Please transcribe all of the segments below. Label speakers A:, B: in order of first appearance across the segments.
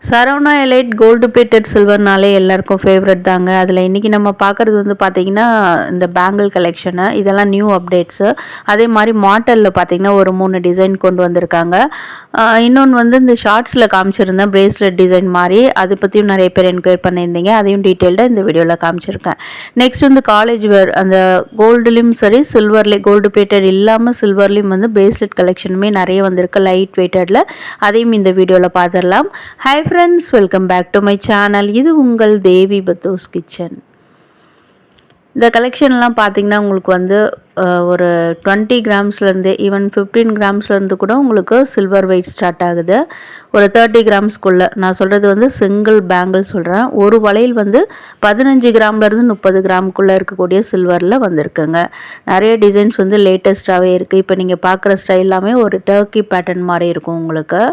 A: Saravana elite gold plated சில்வர்னாலே எல்லாருக்கும் favourite தாங்க. அதில் இன்றைக்கி நம்ம பார்க்குறது வந்து பார்த்திங்கன்னா இந்த பேங்கிள் கலெக்ஷனு, இதெல்லாம் நியூ அப்டேட்ஸு. அதே மாதிரி மாட்டலில் பார்த்திங்கன்னா ஒரு 3 டிசைன் கொண்டு வந்திருக்காங்க. இன்னொன்று வந்து இந்த ஷார்ட்ஸில் காமிச்சிருந்தேன் பிரேஸ்லெட் டிசைன் மாதிரி, அதை பற்றியும் நிறைய பேர் என்கொயர் பண்ணியிருந்தீங்க. அதையும் டீட்டெயில்டாக இந்த வீடியோவில் காமிச்சிருக்கேன். நெக்ஸ்ட் வந்து காலேஜ் வேர் அந்த கோல்டுலேயும் சரி சில்வர்லேயும் கோல்டு பிளேட்டட் இல்லாமல் சில்வர்லேயும் வந்து பிரேஸ்லெட் கலெக்ஷனுமே நிறைய வந்திருக்கு லைட் வெயிட்டடில். அதையும் இந்த வீடியோவில் பார்த்துடலாம். Hi friends, welcome back to my channel. இது உங்கள் தேவி பத்தோஸ் கிச்சன். இந்த கலெக்ஷன்லாம் பார்த்திங்கன்னா உங்களுக்கு வந்து ஒரு 20 கிராம்ஸ்லேருந்து ஈவன் 15 கிராம்ஸ்லேருந்து கூட உங்களுக்கு சில்வர் வெயிட் ஸ்டார்ட் ஆகுது. ஒரு 30 கிராம்ஸ்க்குள்ளே நான் சொல்கிறது வந்து சிங்கிள் பேங்கிள் சொல்கிறேன். ஒரு வளையல் வந்து 15 கிராம்லேருந்து 30 கிராமுக்குள்ளே இருக்கக்கூடிய சில்வரில் வந்திருக்குங்க. நிறைய டிசைன்ஸ் வந்து லேட்டஸ்ட்டாகவே இருக்குது. இப்போ நீங்கள் பார்க்குற ஸ்டைல் எல்லாமே ஒரு டர்க்கி பேட்டர்ன் மாதிரி இருக்கும் உங்களுக்கு.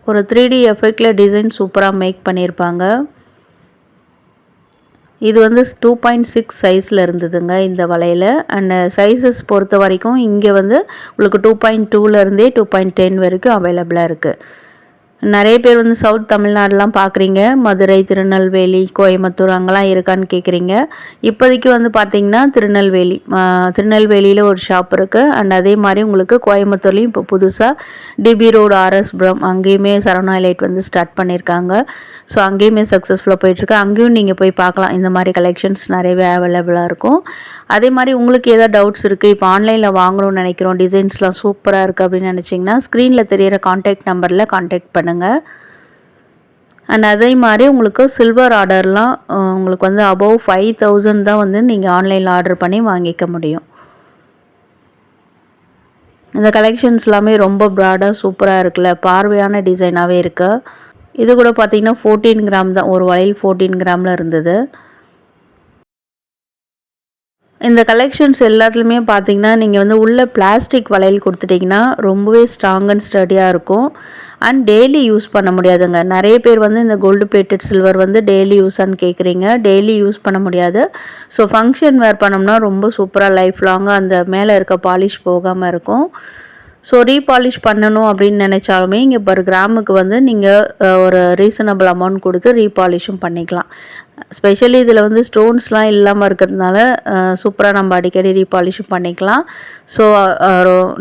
A: ஒரு 3D எஃபெக்டில் டிசைன் சூப்பராக மேக் பண்ணியிருப்பாங்க. இது வந்து 2.6 சைஸில் இருந்ததுங்க இந்த வளையல். அண்ட் சைஸஸ் பொறுத்த வரைக்கும் இங்கே வந்து உங்களுக்கு 2.2லேருந்தே 2.10 வரைக்கும் அவைலபிளாக இருக்குது. நிறைய பேர் வந்து சவுத் தமிழ்நாடுலாம் பார்க்குறீங்க, மதுரை, திருநெல்வேலி, கோயம்புத்தூர் அங்கெல்லாம் இருக்கான்னு கேட்குறீங்க. இப்போதைக்கு வந்து பார்த்திங்கன்னா திருநெல்வேலியில் ஒரு ஷாப் இருக்குது. அண்ட் அதே மாதிரி உங்களுக்கு கோயம்புத்தூர்லேயும் இப்போ புதுசாக டிபி ரோடு ஆர்எஸ்புரம் அங்கேயுமே சரவணா எலைட் வந்து ஸ்டார்ட் பண்ணியிருக்காங்க. ஸோ அங்கேயுமே சக்ஸஸ்ஃபுல்லாக போயிட்டுருக்கு. அங்கேயும் நீங்கள் போய் பார்க்கலாம். இந்த மாதிரி கலெக்ஷன்ஸ் நிறையவே அவைலபிளாக இருக்கும். அதே மாதிரி உங்களுக்கு ஏதாவது டவுட்ஸ் இருக்குது, இப்போ ஆன்லைனில் வாங்கணும்னு நினைக்கிறோம், டிசைன்ஸ்லாம் சூப்பராக இருக்குது அப்படின்னு நினச்சிங்கன்னா ஸ்க்ரீனில் தெரியிற கான்டாக்ட் நம்பரில் கான்டாக்ட் பண்ணுங்கள். அண்ட் அதே மாதிரி உங்களுக்கு சில்வர் ஆர்டர்லாம் உங்களுக்கு வந்து அபவ் 5000 தான் வந்து நீங்கள் ஆன்லைனில் ஆர்டர் பண்ணி வாங்கிக்க முடியும். இந்த கலெக்ஷன்ஸ் எல்லாமே ரொம்ப ப்ராடாக சூப்பராக இருக்குல்ல, பார்வையான டிசைனாகவே இருக்குது. இது கூட பார்த்திங்கன்னா 14 கிராம் தான், ஒரு வளையல் 14 கிராமில் இருந்தது. இந்த கலெக்ஷன்ஸ் எல்லாத்துலேயுமே பார்த்திங்கன்னா நீங்கள் வந்து உள்ள பிளாஸ்டிக் வளையல் கொடுத்துட்டிங்கன்னா ரொம்பவே ஸ்ட்ராங் அண்ட் ஸ்டடியாக இருக்கும். அண்ட் டெய்லி யூஸ் பண்ண முடியாதுங்க. நிறைய பேர் வந்து இந்த கோல்டு பிளேட்டட் சில்வர் வந்து டெய்லி யூஸான்னு கேட்குறீங்க. டெய்லி யூஸ் பண்ண முடியாது. ஸோ ஃபங்க்ஷன் வேர் பண்ணோம்னா ரொம்ப சூப்பராக லைஃப் லாங்காக அந்த மேலே இருக்க பாலிஷ் போகாமல் இருக்கும். ஸோ ரீபாலிஷ் பண்ணணும் அப்படின்னு நினச்சாலுமே இங்கே பர் கிராமுக்கு வந்து நீங்கள் ஒரு ரீசனபிள் அமௌண்ட் கொடுத்து ரீபாலிஷும் பண்ணிக்கலாம். ஸ்பெஷலி இதில் வந்து ஸ்டோன்ஸ்லாம் இல்லாமல் இருக்கிறதுனால சூப்பராக நம்ம அடிக்கடி ரீபாலிஷும் பண்ணிக்கலாம். ஸோ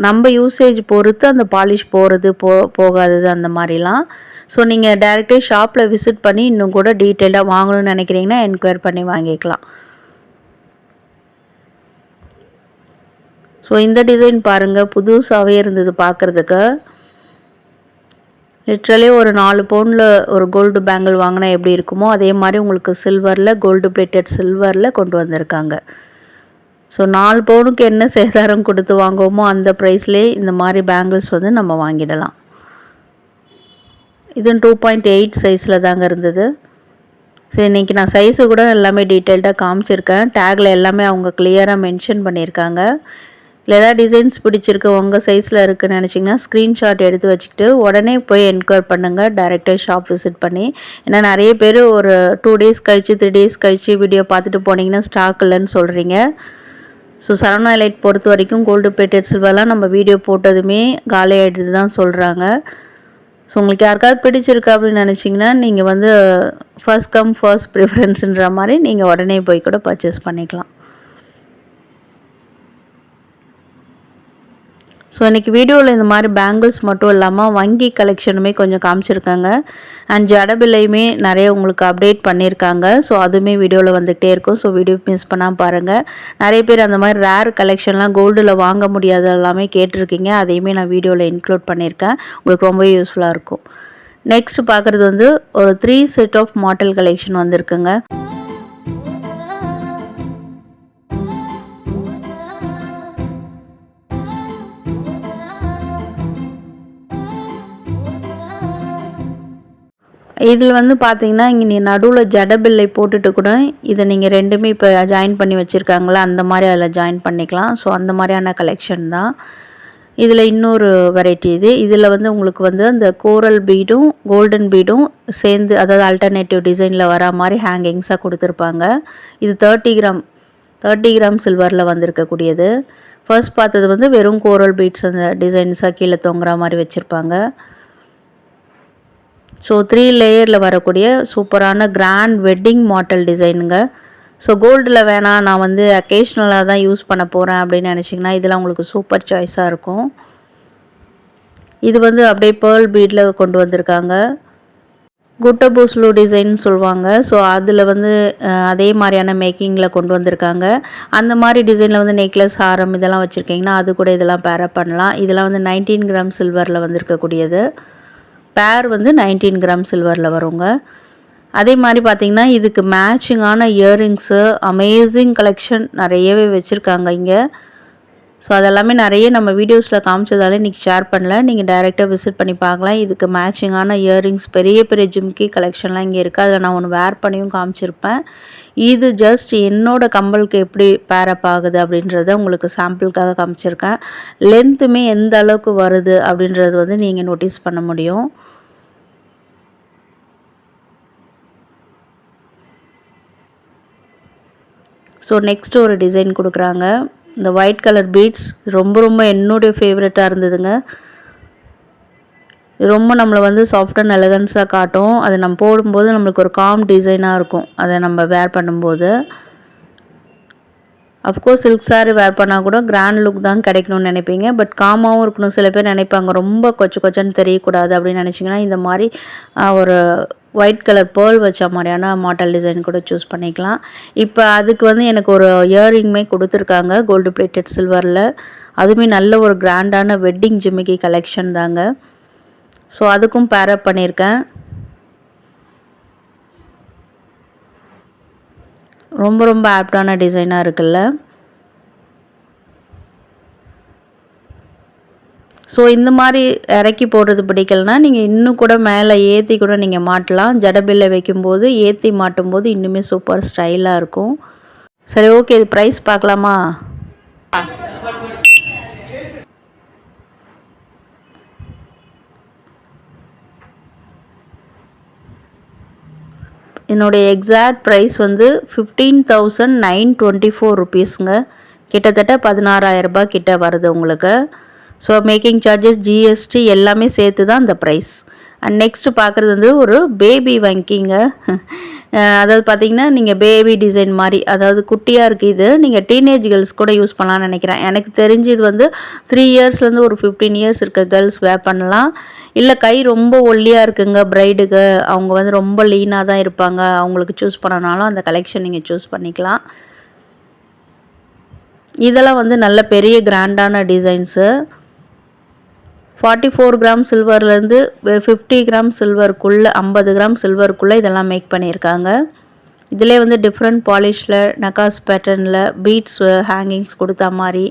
A: நம்ம யூசேஜ் பொறுத்து அந்த பாலிஷ் போகிறது போகாதது அந்த மாதிரிலாம். ஸோ நீங்கள் டைரெக்டாக ஷாப்பில் விசிட் பண்ணி இன்னும் கூட டீட்டெயிலாக வாங்கணும்னு நினைக்கிறீங்கன்னா என்கொயர் பண்ணி வாங்கிக்கலாம். ஸோ இந்த டிசைன் பாருங்கள், புதுசாகவே இருந்தது பார்க்குறதுக்கு. லிட்ரலி ஒரு 4 பவுனில் ஒரு கோல்டு பேங்கிள் வாங்கினா எப்படி இருக்குமோ அதே மாதிரி உங்களுக்கு சில்வரில் கோல்டு பிளேட்டட் சில்வரில் கொண்டு வந்திருக்காங்க. ஸோ 4 பவுனுக்கு என்ன சேதாரம் கொடுத்து வாங்குவோமோ அந்த ப்ரைஸ்லேயே இந்த மாதிரி பேங்கிள்ஸ் வந்து நம்ம வாங்கிடலாம். இது 2.8 சைஸில் தாங்க இருந்தது. சரி, இன்றைக்கி நான் சைஸு கூட எல்லாமே டீட்டெயில்டாக காமிச்சிருக்கேன். டேக்கில் எல்லாமே அவங்க கிளியராக மென்ஷன் பண்ணியிருக்காங்க. இல்லை ஏதாவது டிசைன்ஸ் பிடிச்சிருக்கு உங்கள் சைஸில் இருக்குதுன்னு நினச்சிங்கன்னா ஸ்க்ரீன்ஷாட் எடுத்து வச்சுக்கிட்டு உடனே போய் என்கொயர் பண்ணுங்கள் டைரெக்டாக ஷாப் விசிட் பண்ணி. ஏன்னா நிறைய பேர் ஒரு 2 டேஸ் கழித்து 3 டேஸ் கழித்து வீடியோ பார்த்துட்டு போனீங்கன்னா ஸ்டாக் இல்லைன்னு சொல்கிறீங்க. ஸோ சரவணா எலைட் பொறுத்த வரைக்கும் கோல்டு பிளேட்டட் சில்வர்லாம் நம்ம வீடியோ போட்டதுமே காலி ஆகிடுது தான் சொல்கிறாங்க. ஸோ உங்களுக்கு யாருக்காவது பிடிச்சிருக்கு அப்படின்னு நினச்சிங்கன்னா நீங்கள் வந்து ஃபர்ஸ்ட் கம் ஃபர்ஸ்ட் ப்ரிஃபரன்ஸுன்ற மாதிரி நீங்கள் உடனே போய் கூட பர்ச்சேஸ் பண்ணிக்கலாம். ஸோ இன்றைக்கி வீடியோவில் இந்த மாதிரி பேங்கிள்ஸ் மட்டும் இல்லாமல் வங்கி கலெக்ஷனுமே கொஞ்சம் காமிச்சிருக்காங்க. அண்ட் ஜடபில்லையுமே நிறைய உங்களுக்கு அப்டேட் பண்ணியிருக்காங்க. ஸோ அதுவுமே வீடியோவில் வந்துகிட்டே இருக்கும். ஸோ வீடியோ மிஸ் பண்ணாமல் பாருங்கள். நிறைய பேர் அந்த மாதிரி ரேர் கலெக்ஷன்லாம் கோல்டில் வாங்க முடியாது எல்லாமே கேட்டிருக்கீங்க. அதையுமே நான் வீடியோவில் இன்க்ளூட் பண்ணியிருக்கேன். உங்களுக்கு ரொம்ப யூஸ்ஃபுல்லாக இருக்கும். நெக்ஸ்ட் பார்க்குறது வந்து ஒரு 3 செட் ஆஃப் மாடல் கலெக்ஷன் வந்திருக்குங்க. இதில் வந்து பார்த்திங்கன்னா இங்கே நீ நடுவில் ஜடபில்லை போட்டுட்டு கூட இதை நீங்கள் ரெண்டுமே இப்போ ஜாயின் பண்ணி வச்சுருக்காங்களா அந்த மாதிரி அதில் ஜாயின் பண்ணிக்கலாம். ஸோ அந்த மாதிரியான கலெக்ஷன் தான். இதில் இன்னொரு வெரைட்டி இதில் வந்து உங்களுக்கு வந்து அந்த கோரல் பீடும் கோல்டன் பீடும் சேர்ந்து, அதாவது ஆல்டர்னேட்டிவ் டிசைனில் வர மாதிரி ஹேங்கிங்ஸாக கொடுத்துருப்பாங்க. இது 30 கிராம் 30 கிராம் சில்வரில் வந்திருக்கக்கூடியது. ஃபர்ஸ்ட் பார்த்தது வந்து வெறும் கோரல் பீட்ஸ் அந்த டிசைன்ஸாக கீழே தொங்குற மாதிரி வச்சுருப்பாங்க. ஸோ 3 லேயரில் வரக்கூடிய சூப்பரான கிராண்ட் வெட்டிங் மாடல் டிசைனுங்க. ஸோ கோல்டில் வேணாம், நான் வந்து அக்கேஷ்னலாக தான் யூஸ் பண்ண போகிறேன் அப்படின்னு நினச்சிங்கன்னா இதெல்லாம் உங்களுக்கு சூப்பர் சாய்ஸாக இருக்கும். இது வந்து அப்படியே பேர்ல் பீடில் கொண்டு வந்திருக்காங்க. குட்டபூஸ்லு டிசைன் சொல்லுவாங்க. ஸோ அதில் வந்து அதே மாதிரியான மேக்கிங்கில் கொண்டு வந்திருக்காங்க. அந்த மாதிரி டிசைனில் வந்து நெக்லஸ், ஹாரம் இதெல்லாம் வச்சுருக்கீங்கன்னா அது கூட இதெல்லாம் பேரப் பண்ணலாம். இதெல்லாம் வந்து 19 கிராம் சில்வரில் வந்திருக்கக்கூடியது. பேர் வந்து 19 கிராம் சில்வரில் வருங்க. அதே மாதிரி பார்த்திங்கன்னா இதுக்கு மேட்சிங்கான இயரிங்ஸு அமேசிங் கலெக்ஷன் நிறையவே வச்சுருக்காங்க இங்கே. ஸோ அதெல்லாமே நிறைய நம்ம வீடியோஸில் காமிச்சதாலே இன்றைக்கி ஷேர் பண்ணல. நீங்கள் டைரெக்டாக விசிட் பண்ணி பார்க்கலாம். இதுக்கு மேட்சிங்கான இயரிங்ஸ் பெரிய பெரிய ஜிம்கி கலெக்ஷன்லாம் இங்கே இருக்குது. அதில் நான் ஒன்று வேர் பண்ணியும் காமிச்சிருப்பேன். இது ஜஸ்ட் என்னோடய கம்பலுக்கு எப்படி பேரப் ஆகுது அப்படின்றத உங்களுக்கு சாம்பிளுக்காக காமிச்சிருக்கேன். லென்த்துமே எந்த அளவுக்கு வருது அப்படின்றது வந்து நீங்கள் நோட்டீஸ் பண்ண முடியும். ஸோ நெக்ஸ்ட் ஒரு டிசைன் கொடுக்குறாங்க. இந்த ஒயிட் கலர் பீட்ஸ் ரொம்ப என்னுடைய ஃபேவரட்டாக இருந்ததுங்க. ரொம்ப நம்மளை வந்து சாஃப்ட் அண்ட் எலகன்ஸாக காட்டும். அதை நம்ம போடும்போது நம்மளுக்கு ஒரு காம் டிசைனாக இருக்கும் அதை நம்ம வேர் பண்ணும்போது. அஃப்கோர்ஸ் சில்க் சாரீ வேர் பண்ணால் கூட கிராண்ட் லுக் தான் கிடைக்கணும்னு நினைப்பீங்க. பட் காமாகவும் இருக்கணும். சில பேர் நினைப்பாங்க ரொம்ப கொச்சன்னு தெரியக்கூடாது அப்படின்னு நினச்சிங்கன்னா இந்த மாதிரி ஒரு ஒயிட் கலர் பேர்ல் வச்ச மாதிரியான மாடல் டிசைன் கூட சூஸ் பண்ணிக்கலாம். இப்போ அதுக்கு வந்து எனக்கு ஒரு இயரிங்குமே கொடுத்துருக்காங்க கோல்டு பிளேட்டட் சில்வரில். அதுவுமே நல்ல ஒரு கிராண்டான வெட்டிங் ஜிமிக்கி கலெக்ஷன் தாங்க. ஸோ அதுக்கும் பேரப் பண்ணியிருக்கேன். ரொம்ப ஆப்டான டிசைனாக இருக்குல்ல. ஸோ இந்த மாதிரி இறக்கி போடுறது பிடிக்கலனா நீங்கள் இன்னும் கூட மேலே ஏற்றி கூட நீங்கள் மாட்டலாம். ஜடபில்ல வைக்கும்போது ஏற்றி மாட்டும்போது இன்னுமே சூப்பர் ஸ்டைலாக இருக்கும். சரி, ஓகே, இது ப்ரைஸ் பார்க்கலாமா? என்னுடைய எக்ஸாக்ட் ப்ரைஸ் வந்து 15,924 ருபீஸுங்க. கிட்டத்தட்ட 16,000 ரூபாய் கிட்ட வருது உங்களுக்கு. ஸோ மேக்கிங் சார்ஜஸ், ஜிஎஸ்டி எல்லாமே சேர்த்து தான் இந்த ப்ரைஸ். அண்ட் நெக்ஸ்ட்டு பார்க்குறது வந்து ஒரு பேபி வங்கிங்க. அதாவது பார்த்திங்கன்னா நீங்கள் பேபி டிசைன் மாதிரி, அதாவது குட்டியாக இருக்குது. இது நீங்கள் டீனேஜ் கேர்ள்ஸ் கூட யூஸ் பண்ணலான்னு நினைக்கிறேன். எனக்கு தெரிஞ்சு இது வந்து 3 இயர்ஸ்லேருந்து ஒரு 15 இயர்ஸ் இருக்க கேர்ள்ஸ் வேர் பண்ணலாம். இல்லை கை ரொம்ப ஒல்லியாக இருக்குங்க ப்ரைடுக்கு, அவங்க வந்து ரொம்ப லீனாக தான் இருப்பாங்க, அவங்களுக்கு சூஸ் பண்ணனாலும் அந்த கலெக்ஷன் நீங்கள் சூஸ் பண்ணிக்கலாம். இதெல்லாம் வந்து நல்ல பெரிய கிராண்டான டிசைன்ஸு. 44 கிராம் சில்வர்லேருந்து 50 கிராம் சில்வருக்குள்ளே, 50 கிராம் சில்வருக்குள்ளே இதெல்லாம் மேக் பண்ணியிருக்காங்க. இதிலே வந்து டிஃப்ரெண்ட் பாலிஷில், நகாஸ் பேட்டர்னில் பீட்ஸ் ஹேங்கிங்ஸ் கொடுத்தா மாதிரி,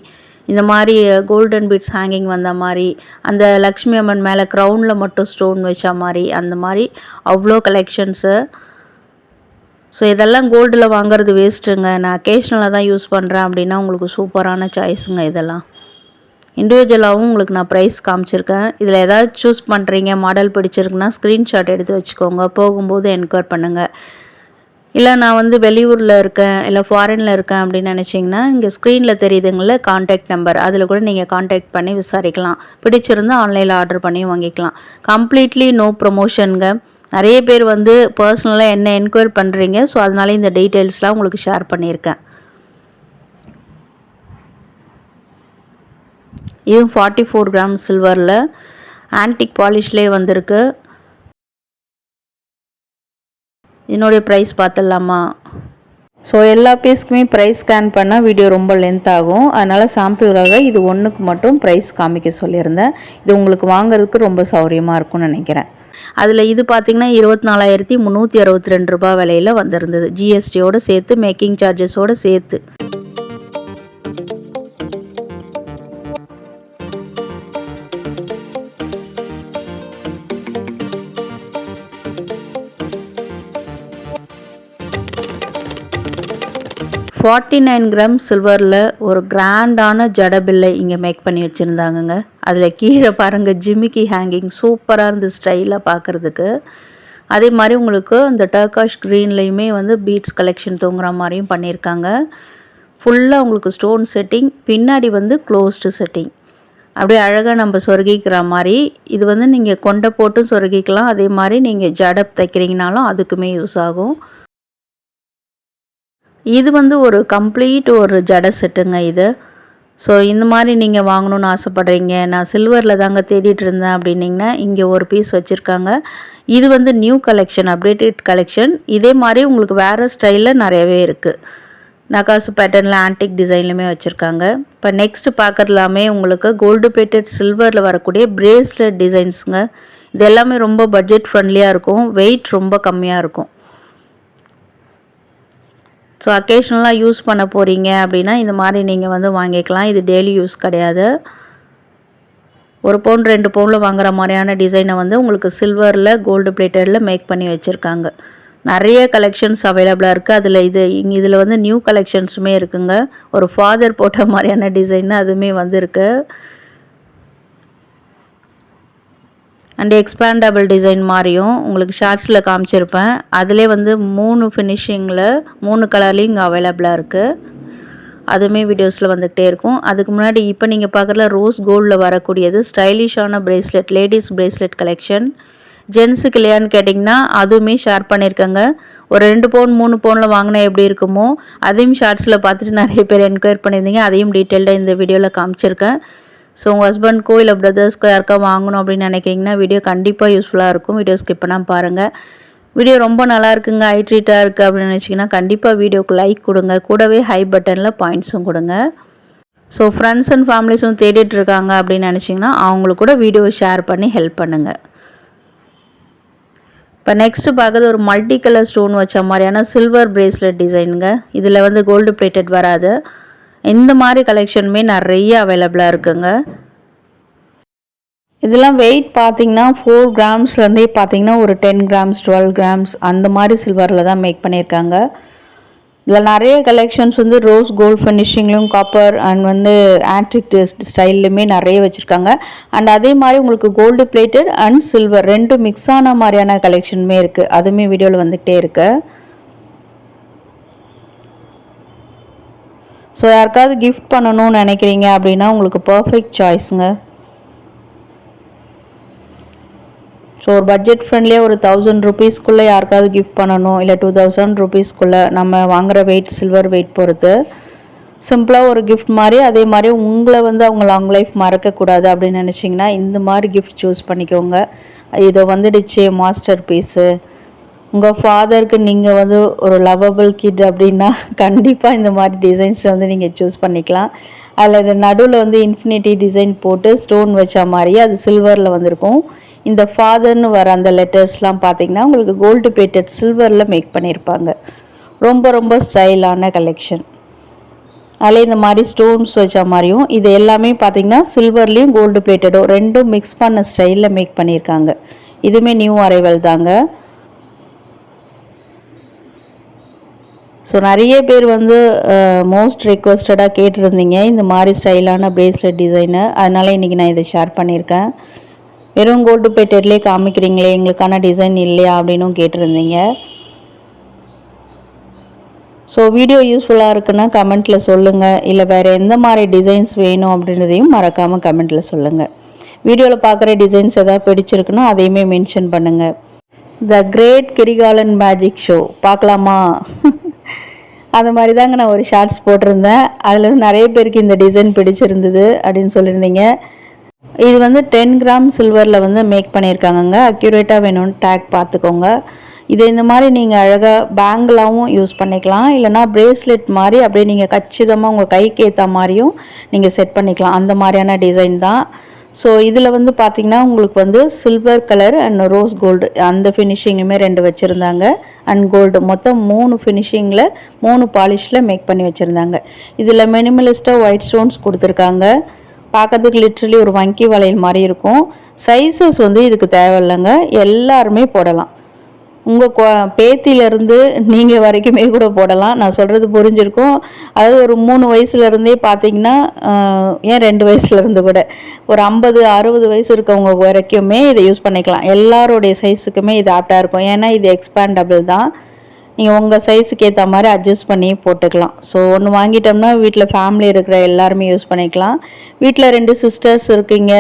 A: இந்த மாதிரி கோல்டன் பீட்ஸ் ஹேங்கிங் வந்த மாதிரி, அந்த லக்ஷ்மி அம்மன் மேலே க்ரௌனில் மட்டும் ஸ்டோன் வச்ச மாதிரி, அந்த மாதிரி அவ்வளோ கலெக்ஷன்ஸு. ஸோ இதெல்லாம் கோல்டில் வாங்குறது வேஸ்ட்டுங்க. நான் அக்கேஷ்னலாக தான் யூஸ் பண்ணுறேன் அப்படின்னா உங்களுக்கு சூப்பரான சாய்ஸுங்க. இதெல்லாம் இண்டிவிஜுவலாகவும் உங்களுக்கு நான் ப்ரைஸ் காமிச்சிருக்கேன். இதில் ஏதாவது சூஸ் பண்ணுறீங்க, மாடல் பிடிச்சிருக்குன்னா ஸ்க்ரீன்ஷாட் எடுத்து வச்சுக்கோங்க. போகும்போது என்கொயர் பண்ணுங்கள். இல்லை நான் வந்து வெளியூரில் இருக்கேன், இல்லை ஃபாரினில் இருக்கேன் அப்படின்னு நினச்சிங்கன்னா இங்கே ஸ்க்ரீனில் தெரியுதுங்கள கான்டாக்ட் நம்பர், அதில் கூட நீங்கள் கான்டாக்ட் பண்ணி விசாரிக்கலாம். பிடிச்சிருந்தால் ஆன்லைனில் ஆர்டர் பண்ணி வாங்கிக்கலாம். கம்ப்ளீட்லி நோ ப்ரொமோஷனுங்க. நிறைய பேர் வந்து பர்சனலாக என்ன என்கொயர் பண்ணுறீங்க. ஸோ அதனால இந்த டீட்டெயில்ஸ்லாம் உங்களுக்கு ஷேர் பண்ணியிருக்கேன். இது 44 கிராம் சில்வரில் ஆன்டிக் பாலிஷ்லேயே வந்திருக்கு. இதனுடைய ப்ரைஸ் பார்த்துடலாமா? ஸோ எல்லா பீஸ்க்குமே ப்ரைஸ் ஸ்கேன் பண்ணால் வீடியோ ரொம்ப லென்த் ஆகும். அதனால் சாம்பிளுக்காக இது ஒன்றுக்கு மட்டும் ப்ரைஸ் காமிக்க சொல்லியிருந்தேன். இது உங்களுக்கு வாங்குறதுக்கு ரொம்ப சௌரியமாக இருக்கும்னு நினைக்கிறேன். அதில் இது பார்த்திங்கன்னா 24,362 ரூபா விலையில் வந்திருந்தது, ஜிஎஸ்டியோடு சேர்த்து, மேக்கிங் சார்ஜஸோடு சேர்த்து. $49 கிராம் சில்வரில் ஒரு கிராண்டான ஜடபில்லை இங்கே மேக் பண்ணி வச்சுருந்தாங்கங்க. அதில் கீழே பாருங்கள் ஜிமிக்கி ஹேங்கிங் சூப்பராக இருந்து ஸ்டைலாக பார்க்குறதுக்கு. அதே மாதிரி உங்களுக்கு அந்த டர்காஷ் க்ரீன்லேயுமே வந்து பீட்ஸ் கலெக்ஷன் தூங்குற மாதிரியும் பண்ணியிருக்காங்க. ஃபுல்லாக உங்களுக்கு ஸ்டோன் செட்டிங், பின்னாடி வந்து க்ளோஸ்டு செட்டிங். அப்படியே அழகாக நம்ம சொருகிக்கிற மாதிரி. இது வந்து நீங்கள் கொண்டை போட்டு சொருகிக்கலாம். அதே மாதிரி நீங்கள் ஜடை தைக்கிறீங்கனாலும் அதுக்குமே யூஸ் ஆகும். இது வந்து ஒரு கம்ப்ளீட் ஒரு ஜடை செட்டுங்க இது. ஸோ இந்த மாதிரி நீங்கள் வாங்கணுன்னு ஆசைப்பட்றீங்க, நான் சில்வரில் தாங்க தேடிட்டு இருந்தேன் அப்படின்னிங்கன்னா இங்கே ஒரு பீஸ் வச்சுருக்காங்க. இது வந்து நியூ கலெக்ஷன், அப்டேட்டட் கலெக்ஷன். இதே மாதிரி உங்களுக்கு வேறு ஸ்டைலில் நிறையவே இருக்குது. நகாசு பேட்டர்னில் ஆன்டிக் டிசைன்லையுமே வச்சுருக்காங்க. இப்போ நெக்ஸ்ட்டு பார்க்கறதுலாமே உங்களுக்கு கோல்டு பிளேட்டட் சில்வரில் வரக்கூடிய பிரேஸ்லெட் டிசைன்ஸுங்க. இது எல்லாமே ரொம்ப பட்ஜெட் ஃப்ரெண்ட்லியாக இருக்கும், வெயிட் ரொம்ப கம்மியாக இருக்கும். ஸோ அக்கேஷ்னலாக யூஸ் பண்ண போகிறீங்க அப்படின்னா இந்த மாதிரி நீங்கள் வந்து வாங்கிக்கலாம். இது டெய்லி யூஸ் கிடையாது. 1 பவுன் 2 பவுனில் வாங்குற மாதிரியான டிசைனை வந்து உங்களுக்கு சில்வரில் கோல்டு பிளேட்டடில் மேக் பண்ணி வச்சுருக்காங்க. நிறைய கலெக்ஷன்ஸ் அவைலபிளாக இருக்குது. இதில் வந்து நியூ கலெக்ஷன்ஸுமே இருக்குங்க. ஒரு ஃபாதர் போட்ட மாதிரியான டிசைன் அதுவுமே வந்துருக்கு. அண்ட் எக்ஸ்பேண்டபிள் டிசைன் மாதிரியும் உங்களுக்கு ஷார்ட்ஸில் காமிச்சிருப்பேன். அதிலே வந்து 3 ஃபினிஷிங்கில் 3 கலர்லேயும் இங்கே அவைலபிளாக இருக்குது. அதுவுமே வீடியோஸில் வந்துகிட்டே இருக்கும். அதுக்கு முன்னாடி இப்போ நீங்கள் பார்க்குறதுல ரோஸ் கோல்டில் வரக்கூடியது ஸ்டைலிஷான பிரேஸ்லெட், லேடிஸ் பிரேஸ்லெட் கலெக்ஷன். ஜென்ஸுக்கு இல்லையான்னு கேட்டிங்கன்னா அதுவுமே ஷேர் பண்ணியிருக்கேங்க. ஒரு 2 பவுன் 3 பவுனில் வாங்கினா எப்படி இருக்குமோ அதையும் ஷார்ட்ஸில் பார்த்துட்டு நிறைய பேர் என்கொயர் பண்ணியிருந்தீங்க. அதையும் டீட்டெயில்டாக இந்த வீடியோவில் காமிச்சிருக்கேன். ஸோ உங்கள் ஹஸ்பண்ட்க்கோ இல்லை பிரதர்ஸ்க்கோ யாருக்கா வாங்கணும் அப்படின்னு நினைக்கிறீங்கன்னா வீடியோ கண்டிப்பாக யூஸ்ஃபுல்லாக இருக்கும். வீடியோ ஸ்கிப் பண்ணாமல் பாருங்கள். வீடியோ ரொம்ப நல்லா இருக்குங்க, ஹை ட்ரீட்டாக இருக்குது அப்படின்னு நினச்சிங்கன்னா கண்டிப்பாக வீடியோக்கு லைக் கொடுங்க. கூடவே ஹை பட்டனில் பாயிண்ட்ஸும் கொடுங்க. ஸோ ஃப்ரெண்ட்ஸ் அண்ட் ஃபேமிலிஸும் தேடிட்டுருக்காங்க அப்படின்னு நினச்சிங்கன்னா அவங்களுக்கு கூட வீடியோவை ஷேர் பண்ணி ஹெல்ப் பண்ணுங்கள். இப்போ நெக்ஸ்ட்டு பார்க்குறது ஒரு மல்டி கலர் ஸ்டோன் வச்ச மாதிரியான சில்வர் பிரேஸ்லெட் டிசைனுங்க. இதில் வந்து கோல்டு பிளேட்டட் வராது. இந்த மாதிரி கலெக்ஷனுமே நிறைய அவைலபிளாக இருக்குங்க. இதெல்லாம் வெயிட் பார்த்திங்கன்னா 4 கிராம்ஸ்லேருந்தே பார்த்திங்கன்னா ஒரு 10 கிராம்ஸ் 12 கிராம்ஸ் அந்த மாதிரி சில்வரில் தான் மேக் பண்ணியிருக்காங்க. இதில் நிறைய கலெக்ஷன்ஸ் வந்து ரோஸ் கோல்ட் ஃபினிஷிங்லையும் காப்பர் அண்ட் வந்து ஆன்டிக் ஸ்டைல்லையுமே நிறைய வச்சுருக்காங்க. அண்ட் அதே மாதிரி உங்களுக்கு gold plated and silver 2 mix ஆன மாதிரியான கலெக்ஷனுமே இருக்குது. அதுவுமே வீடியோவில் வந்துகிட்டே இருக்குது. ஸோ யாருக்காவது கிஃப்ட் பண்ணணும்னு நினைக்கிறீங்க அப்படின்னா உங்களுக்கு பர்ஃபெக்ட் சாய்ஸுங்க. ஸோ ஒரு பட்ஜெட் ஃப்ரெண்ட்லியாக ஒரு 1000 ருபீஸ்க்குள்ளே யாருக்காவது கிஃப்ட் பண்ணணும், இல்லை 2000 ருபீஸ்க்குள்ளே நம்ம வாங்குகிற வெயிட் சில்வர் வெயிட் பொறுத்து சிம்பிளாக ஒரு கிஃப்ட் மாதிரி. அதே மாதிரி உங்களை வந்து அவங்க லாங் லைஃப் மறக்கக்கூடாது அப்படின்னு நினச்சிங்கன்னா இந்த மாதிரி கிஃப்ட் சூஸ் பண்ணிக்கோங்க. இதை வந்துடுச்சு மாஸ்டர் பீஸு. உங்கள் ஃபாதருக்கு நீங்கள் வந்து ஒரு லவ்வபிள் கிட் அப்படின்னா கண்டிப்பாக இந்த மாதிரி டிசைன்ஸ் வந்து நீங்கள் சூஸ் பண்ணிக்கலாம். அதில் இது நடுவில் வந்து இன்ஃபினிட்டி டிசைன் போட்டு ஸ்டோன் வச்ச மாதிரி அது சில்வரில் வந்திருக்கும். இந்த ஃபாதர்னு வர அந்த லெட்டர்ஸ்லாம் பார்த்திங்கன்னா உங்களுக்கு கோல்டு பிளேட்டட் சில்வரில் மேக் பண்ணியிருப்பாங்க. ரொம்ப ரொம்ப ஸ்டைலான கலெக்ஷன். அதில் இந்த மாதிரி ஸ்டோன்ஸ் வச்ச மாதிரியும் இது எல்லாமே பார்த்திங்கன்னா சில்வர்லேயும் கோல்டு பிளேட்டடும் 2 மிக்ஸ் பண்ண ஸ்டைலில் மேக் பண்ணியிருக்காங்க. இதுவுமே நியூ அரைவல் தாங்க. ஸோ நிறைய பேர் வந்து மோஸ்ட் ரெக்வஸ்டடாக கேட்டிருந்தீங்க இந்த மாதிரி ஸ்டைலான பிரேஸ்லெட் டிசைனு. அதனால் இன்றைக்கி நான் இதை ஷேர் பண்ணியிருக்கேன். வெறும் கோல்டு பிளேட்டட்லேயே காமிக்கிறீங்களே எங்களுக்கான டிசைன் இல்லையா அப்படின்னும் கேட்டிருந்தீங்க. ஸோ வீடியோ யூஸ்ஃபுல்லாக இருக்குன்னா கமெண்ட்டில் சொல்லுங்கள். இல்லை வேறு எந்த மாதிரி டிசைன்ஸ் வேணும் அப்படின்றதையும் மறக்காமல் கமெண்ட்டில் சொல்லுங்கள். வீடியோவில் பார்க்குற டிசைன்ஸ் எதாவது பிடிச்சிருக்குன்னா அதையுமே மென்ஷன் பண்ணுங்கள். The great Kirikalan magic show பார்க்கலாமா? அது மாதிரி தாங்க நான் ஒரு ஷார்ட்ஸ் போட்டிருந்தேன். அதில் நிறைய பேருக்கு இந்த டிசைன் பிடிச்சிருந்தது அப்படின்னு சொல்லியிருந்தீங்க. இது வந்து 10 கிராம் சில்வரில் வந்து மேக் பண்ணியிருக்காங்கங்க. அக்யூரேட்டாக வேணும்னு டேக் பார்த்துக்கோங்க. இது இந்த மாதிரி நீங்கள் அழகாக பேங்கிளாகவும் யூஸ் பண்ணிக்கலாம், இல்லைனா பிரேஸ்லெட் மாதிரி அப்படியே நீங்கள் கச்சிதமாக உங்கள் கைக்கு ஏற்ற மாதிரியும் நீங்கள் செட் பண்ணிக்கலாம். அந்த மாதிரியான டிசைன் தான். ஸோ இதில் வந்து பார்த்திங்கன்னா உங்களுக்கு வந்து silver colour and rose gold அந்த ஃபினிஷிங்குமே 2 வச்சுருந்தாங்க. அண்ட் கோல்டு மொத்தம் 3 ஃபினிஷிங்கில் 3 பாலிஷில் மேக் பண்ணி வச்சுருந்தாங்க. இதில் மினிமலிஸ்ட்டாக ஒயிட் ஸ்டோன்ஸ் கொடுத்துருக்காங்க. பார்க்கறதுக்கு லிட்ரலி ஒரு வங்கி வளையல் மாதிரி இருக்கும். சைஸஸ் வந்து இதுக்கு தேவையில்லைங்க, எல்லாருமே போடலாம். உங்கள் பேத்தியிலேருந்து நீங்கள் வரைக்குமே கூட போடலாம். நான் சொல்கிறது புரிஞ்சிருக்கும். அதாவது ஒரு 3 வயசுலேருந்தே பார்த்தீங்கன்னா, ஏன் 2 வயசுலேருந்து கூட ஒரு 50 60 வயசு இருக்கவங்க வரைக்குமே இதை யூஸ் பண்ணிக்கலாம். எல்லாருடைய சைஸுக்குமே இது ஆப்டாக இருக்கும். ஏன்னா இது எக்ஸ்பேண்டபிள் தான். நீங்கள் உங்கள் சைஸுக்கு ஏற்ற மாதிரி அட்ஜஸ்ட் பண்ணி போட்டுக்கலாம். ஸோ ஒன்று வாங்கிட்டோம்னா வீட்டில் ஃபேமிலி இருக்கிற எல்லாருமே யூஸ் பண்ணிக்கலாம். வீட்டில் 2 சிஸ்டர்ஸ் இருக்கீங்க,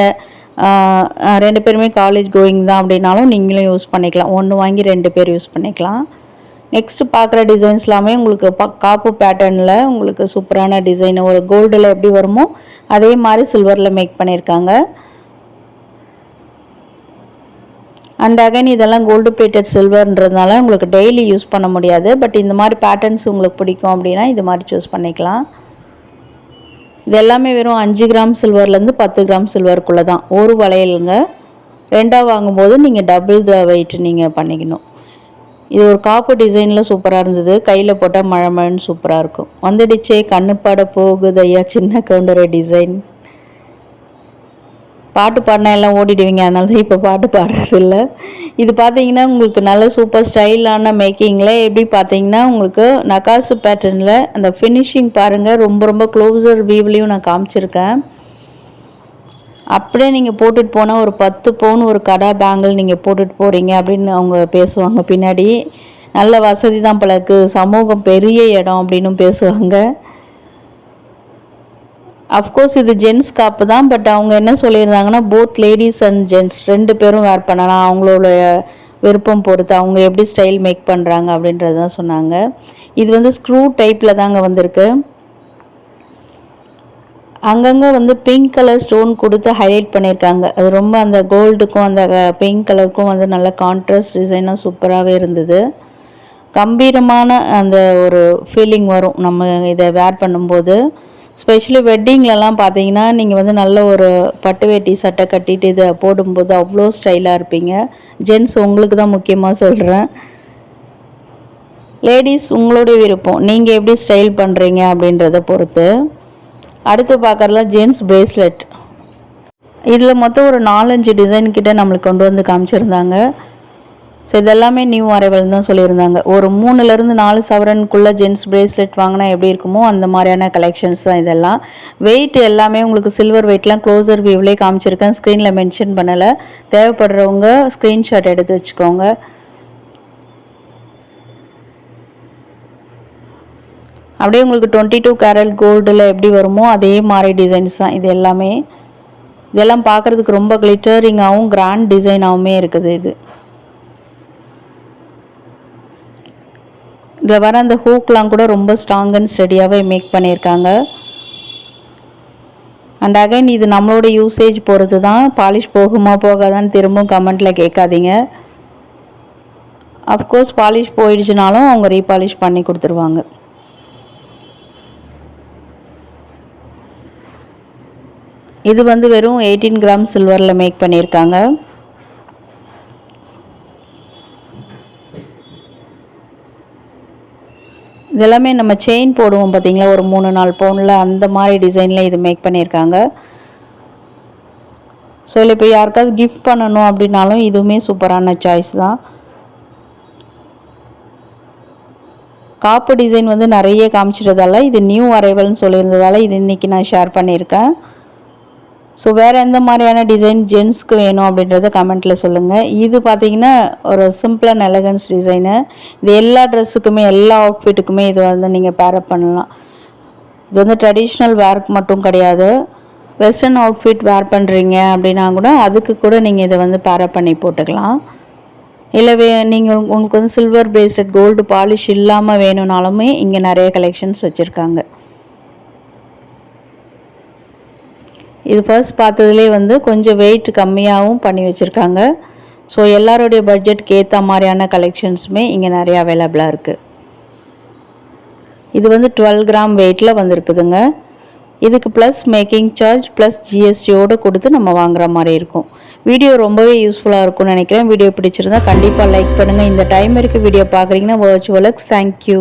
A: 2 பேருமே காலேஜ் கோயிங் தான் அப்படின்னாலும் நீங்களும் யூஸ் பண்ணிக்கலாம். ஒன்று வாங்கி 2 பேர் யூஸ் பண்ணிக்கலாம். நெக்ஸ்ட்டு பார்க்குற டிசைன்ஸ் எல்லாமே உங்களுக்கு காப்பு பேட்டர்னில் உங்களுக்கு சூப்பரான டிசைன், ஒரு கோல்டில் எப்படி வருமோ அதே மாதிரி சில்வரில் மேக் பண்ணியிருக்காங்க. அண்ட் அகைன் இதெல்லாம் கோல்டு பிளேட்டட் சில்வர்ன்றதுனால உங்களுக்கு டெய்லி யூஸ் பண்ண முடியாது. பட் இந்த மாதிரி பேட்டர்ன்ஸ் உங்களுக்கு பிடிக்கும் அப்படின்னா இது மாதிரி சூஸ் பண்ணிக்கலாம். இது எல்லாமே வெறும் 5 கிராம் சில்வர்லேருந்து 10 கிராம் சில்வருக்குள்ளே தான் ஒரு வளையலுங்க. 2ஆக வாங்கும்போது நீங்கள் டபுள் த வெயிட் நீங்கள் பண்ணிக்கணும். இது ஒரு காப்பு டிசைனில் சூப்பராக இருந்தது. கையில் போட்டால் மழை மழைன்னு சூப்பராக இருக்கும். வந்துடுச்சே கண்ணுப்பாட போகுது ஐயா சின்ன கவுண்டர் டிசைன். பாட்டு பாடினா எல்லாம் ஓடிடுவீங்க, அதனால தான் இப்போ பாட்டு பாடுறதில்ல. இது பார்த்தீங்கன்னா உங்களுக்கு நல்ல சூப்பர் ஸ்டைலான மேக்கிங்கில் எப்படி பார்த்தீங்கன்னா உங்களுக்கு நகாசு பேட்டர்னில் அந்த ஃபினிஷிங் பாருங்கள். ரொம்ப ரொம்ப க்ளோஸர் வியூவிலையும் நான் காமிச்சிருக்கேன். அப்படியே நீங்கள் போட்டுட்டு போனால் ஒரு 10 பவுன் ஒரு கடா பேங்கிள் நீங்கள் போட்டுட்டு போகிறீங்க அப்படின்னு அவங்க பேசுவாங்க பின்னாடி. நல்ல வசதி தான் பழக்கு, சமூகம் பெரிய இடம் அப்படின்னும் பேசுவாங்க. அஃப்கோர்ஸ் இது ஜென்ஸ் காப்பு தான். பட் அவங்க என்ன சொல்லியிருந்தாங்கன்னா போத் லேடிஸ் அண்ட் ஜென்ட்ஸ் 2 பேரும் வேர் பண்ணலாம், அவங்களோட விருப்பம் பொறுத்து அவங்க எப்படி ஸ்டைல் மேக் பண்ணுறாங்க அப்படின்றது தான் சொன்னாங்க. இது வந்து ஸ்க்ரூ டைப்பில் தாங்க வந்திருக்கு. அங்கங்கே வந்து பிங்க் கலர் ஸ்டோன் கொடுத்து ஹைலைட் பண்ணியிருக்காங்க. அது ரொம்ப அந்த கோல்டுக்கும் அந்த பிங்க் கலருக்கும் வந்து நல்ல கான்ட்ராஸ்ட் டிசைனாக சூப்பராகவே இருந்தது. கம்பீரமான அந்த ஒரு ஃபீலிங் வரும் நம்ம இதை வேர் பண்ணும்போது. ஸ்பெஷலி வெட்டிங்லலாம் பார்த்தீங்கன்னா நீங்கள் வந்து நல்ல ஒரு பட்டு வேட்டி சட்டை கட்டிட்டு இதை போடும்போது அவ்வளோ ஸ்டைலாக இருப்பீங்க. ஜென்ட்ஸ் உங்களுக்கு தான் முக்கியமாக சொல்கிறேன். லேடிஸ் உங்களுடைய விருப்பம், நீங்கள் எப்படி ஸ்டைல் பண்ணுறீங்க அப்படின்றத பொறுத்து. அடுத்து பார்க்குறதுலாம் ஜென்ட்ஸ் பிரேஸ்லெட். இதில் மொத்தம் ஒரு 4-5 டிசைன் கிட்ட நம்மளுக்கு கொண்டு வந்து காமிச்சிருந்தாங்க. ஸோ இதெல்லாமே நியூ அரைவல் தான் சொல்லியிருந்தாங்க. ஒரு 3லேருந்து 4 சவரனுக்குள்ளே ஜென்ஸ் பிரேஸ்லெட் வாங்கினா எப்படி இருக்குமோ அந்த மாதிரியான கலெக்ஷன்ஸ் தான் இதெல்லாம். வெயிட் எல்லாமே உங்களுக்கு சில்வர் வெயிட்லாம் க்ளோசர் வியூவிலே காமிச்சிருக்கேன், ஸ்க்ரீனில் மென்ஷன் பண்ணலை. தேவைப்படுறவங்க ஸ்க்ரீன்ஷாட் எடுத்து வச்சுக்கோங்க. அப்படியே உங்களுக்கு 22 கேரட் கோல்டில் எப்படி வருமோ அதே மாதிரி டிசைன்ஸ் தான் இது எல்லாமே. இதெல்லாம் பார்க்குறதுக்கு ரொம்ப கிளிட்டரிங்காகவும் கிராண்ட் டிசைனாகவுமே இருக்குது. இதில் வர அந்த ஹூக்லாம் கூட ரொம்ப ஸ்ட்ராங் அண்ட் ஸ்டடியாகவே மேக் பண்ணியிருக்காங்க. அண்ட் அகைன் இது நம்மளோட யூசேஜ் பொறுத்து தான். பாலிஷ் போகுமா போகாதான்னு திரும்பவும் கமெண்ட்டில் கேட்காதீங்க. அஃப்கோர்ஸ் பாலிஷ் போயிடுச்சுனாலும் அவங்க ரீபாலிஷ் பண்ணி கொடுத்துருவாங்க. இது வந்து வெறும் 18 கிராம் சில்வரில் மேக் பண்ணியிருக்காங்க. இதெல்லாமே நம்ம செயின் போடுவோம் பார்த்தீங்களா, ஒரு 3-4 பவுனில் அந்த மாதிரி டிசைனில் இது மேக் பண்ணியிருக்காங்க. ஸோ இல்லை இப்போ யாருக்காவது கிஃப்ட் பண்ணணும் அப்படின்னாலும் இதுவுமே சூப்பரான சாய்ஸ் தான். காப்பு டிசைன் வந்து நிறைய காமிச்சிட்டதால இது நியூ அரைவல்னு சொல்லியிருந்ததால் இது இன்றைக்கி நான் ஷேர் பண்ணியிருக்கேன். ஸோ வேறு எந்த மாதிரியான டிசைன் ஜென்ஸ்க்கு வேணும் அப்படின்றத கமெண்ட்டில் சொல்லுங்கள். இது பார்த்திங்கன்னா ஒரு சிம்பிள் அண்ட் எலகன்ஸ் டிசைனு. இது எல்லா ட்ரெஸ்ஸுக்குமே எல்லா அவுட்ஃபிட்டுக்குமே இது வந்து நீங்கள் பேரப் பண்ணலாம். இது வந்து ட்ரெடிஷ்னல் வேர்க்கு மட்டும் கிடையாது, வெஸ்டர்ன் அவுட்ஃபிட் வேர் பண்ணுறீங்க அப்படின்னா கூட அதுக்கு கூட நீங்கள் இதை வந்து பேரப் பண்ணி போட்டுக்கலாம். இல்லை நீங்கள் உங்களுக்கு வந்து சில்வர் பிரேஸ்லெட் கோல்டு பாலிஷ் இல்லாமல் வேணும்னாலுமே இங்கே நிறைய கலெக்ஷன்ஸ் வச்சுருக்காங்க. இது ஃபர்ஸ்ட் பார்த்ததுலேயே வந்து கொஞ்சம் வெயிட் கம்மியாகவும் பண்ணி வச்சுருக்காங்க. ஸோ எல்லாருடைய பட்ஜெட்டுக்கு ஏற்ற மாதிரியான கலெக்ஷன்ஸுமே இங்கே நிறைய அவைலபிளாக இருக்குது. இது வந்து 12 கிராம் வெயிட்டில் வந்துருக்குதுங்க. இதுக்கு ப்ளஸ் மேக்கிங் சார்ஜ் ப்ளஸ் ஜிஎஸ்டியோடு கொடுத்து நம்ம வாங்குற மாதிரி இருக்கும். வீடியோ ரொம்பவே யூஸ்ஃபுல்லாக இருக்கும்னு நினைக்கிறேன். வீடியோ பிடிச்சிருந்தா கண்டிப்பாக லைக் பண்ணுங்கள். இந்த டைம் வரைக்கும் வீடியோ பார்க்குறீங்கன்னா வர்ச்சுவலக்ஸ் தேங்க்யூ.